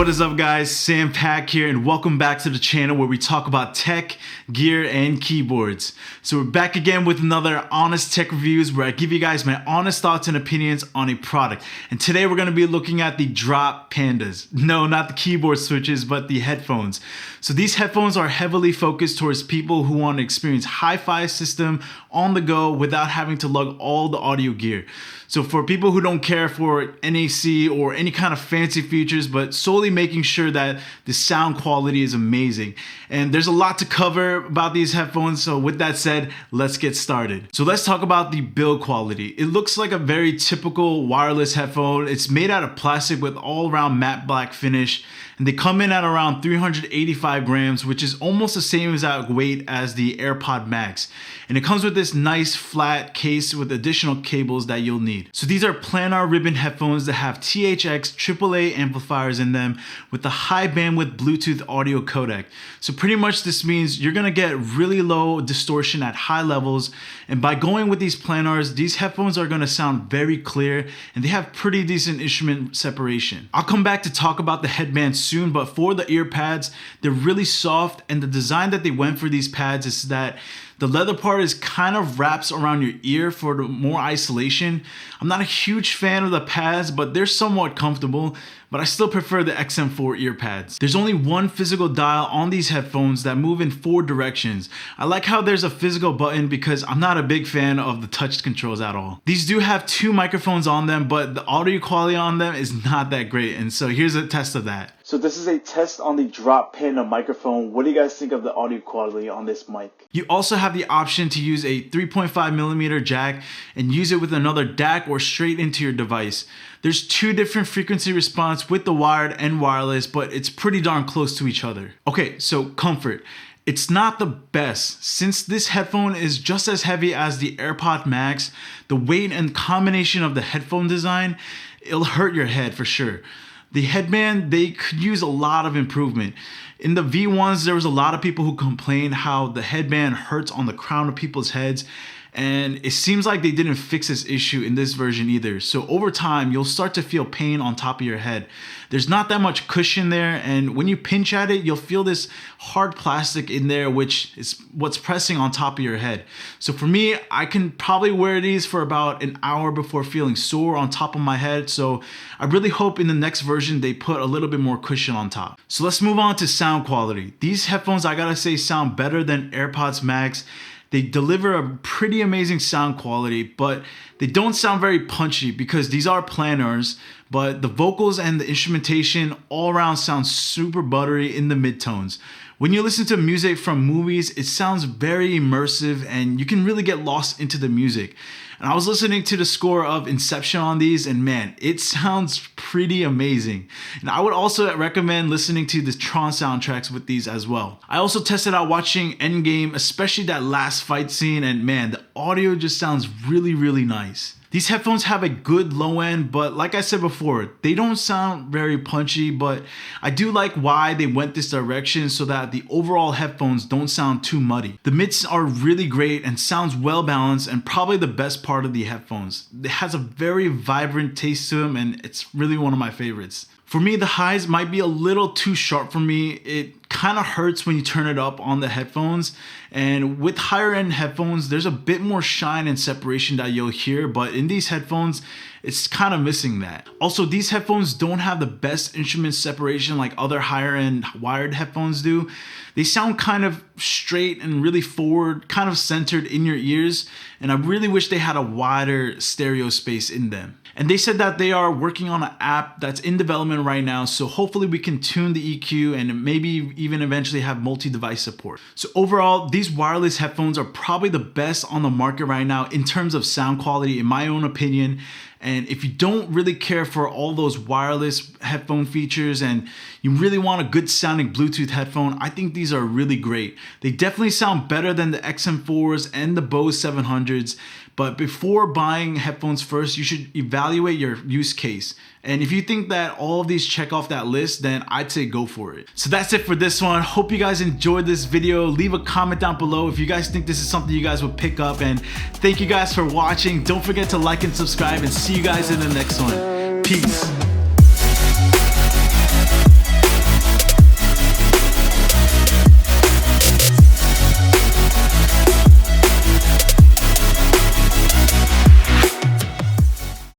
What is up, guys? Sam Pack here, and welcome back to the channel where we talk about tech, gear, and keyboards. So we're back again with another honest tech reviews where I give you guys my honest thoughts and opinions on a product. And today we're going to be looking at the Drop Pandas. No, not the keyboard switches, but the headphones. So these headphones are heavily focused towards people who want to experience hi-fi system on the go without having to lug all the audio gear. So for people who don't care for NAC or any kind of fancy features, but solely making sure that the sound quality is amazing. And there's a lot to cover about these headphones. So with that said, let's get started. So let's talk about the build quality. It looks like a very typical wireless headphone. It's made out of plastic with all around matte black finish. And they come in at around 385 grams, which is almost the same exact weight as the AirPod Max. And it comes with this nice flat case with additional cables that you'll need. So these are planar ribbon headphones that have THX AAA amplifiers in them with a high bandwidth Bluetooth audio codec. So pretty much this means you're gonna get really low distortion at high levels. And by going with these planars, these headphones are gonna sound very clear and they have pretty decent instrument separation. I'll come back to talk about the headband soon, but for the ear pads, they're really soft, and the design that they went for these pads is that the leather part is kind of wraps around your ear for the more isolation. I'm not a huge fan of the pads, but they're somewhat comfortable, but I still prefer the XM4 ear pads. There's only one physical dial on these headphones that move in 4 directions. I like how there's a physical button because I'm not a big fan of the touch controls at all. These do have 2 microphones on them, but the audio quality on them is not that great, and so here's a test of that. So this is a test on the Drop Panda microphone. What do you guys think of the audio quality on this mic? You also have the option to use a 3.5mm jack and use it with another DAC or straight into your device. There's 2 different frequency response with the wired and wireless, but it's pretty darn close to each other. Okay, so comfort. It's not the best. Since this headphone is just as heavy as the AirPod Max, the weight and combination of the headphone design, it'll hurt your head for sure. The headband, they could use a lot of improvement. In the V1s, there was a lot of people who complained how the headband hurts on the crown of people's heads. And it seems like they didn't fix this issue in this version either. So over time, you'll start to feel pain on top of your head. There's not that much cushion there, and when you pinch at it, you'll feel this hard plastic in there, which is what's pressing on top of your head. So for me, I can probably wear these for about an hour before feeling sore on top of my head. So I really hope in the next version, they put a little bit more cushion on top. So let's move on to sound quality. These headphones, I gotta say, sound better than AirPods Max. They deliver a pretty amazing sound quality, but they don't sound very punchy because these are planars, but the vocals and the instrumentation all around sound super buttery in the midtones. When you listen to music from movies, it sounds very immersive and you can really get lost into the music. And I was listening to the score of Inception on these, and man, it sounds pretty amazing. And I would also recommend listening to the Tron soundtracks with these as well. I also tested out watching Endgame, especially that last fight scene, and man, the audio just sounds really, really nice. These headphones have a good low end, but like I said before, they don't sound very punchy, but I do like why they went this direction so that the overall headphones don't sound too muddy. The mids are really great and sounds well balanced, and probably the best part of the headphones. It has a very vibrant taste to them, and it's really one of my favorites. For me, the highs might be a little too sharp for me. It kind of hurts when you turn it up on the headphones. And with higher end headphones, there's a bit more shine and separation that you'll hear, but in these headphones, it's kind of missing that. Also, these headphones don't have the best instrument separation like other higher end wired headphones do. They sound kind of straight and really forward, kind of centered in your ears, and I really wish they had a wider stereo space in them. And they said that they are working on an app that's in development right now, so hopefully we can tune the EQ and maybe even eventually have multi-device support. So overall, these wireless headphones are probably the best on the market right now in terms of sound quality, in my own opinion. And if you don't really care for all those wireless headphone features and you really want a good sounding Bluetooth headphone, I think these are really great. They definitely sound better than the XM4s and the Bose 700s. But before buying headphones first, you should evaluate your use case. And if you think that all of these check off that list, then I'd say go for it. So that's it for this one. Hope you guys enjoyed this video. Leave a comment down below if you guys think this is something you guys would pick up. And thank you guys for watching. Don't forget to like and subscribe, and see you guys in the next one. Peace.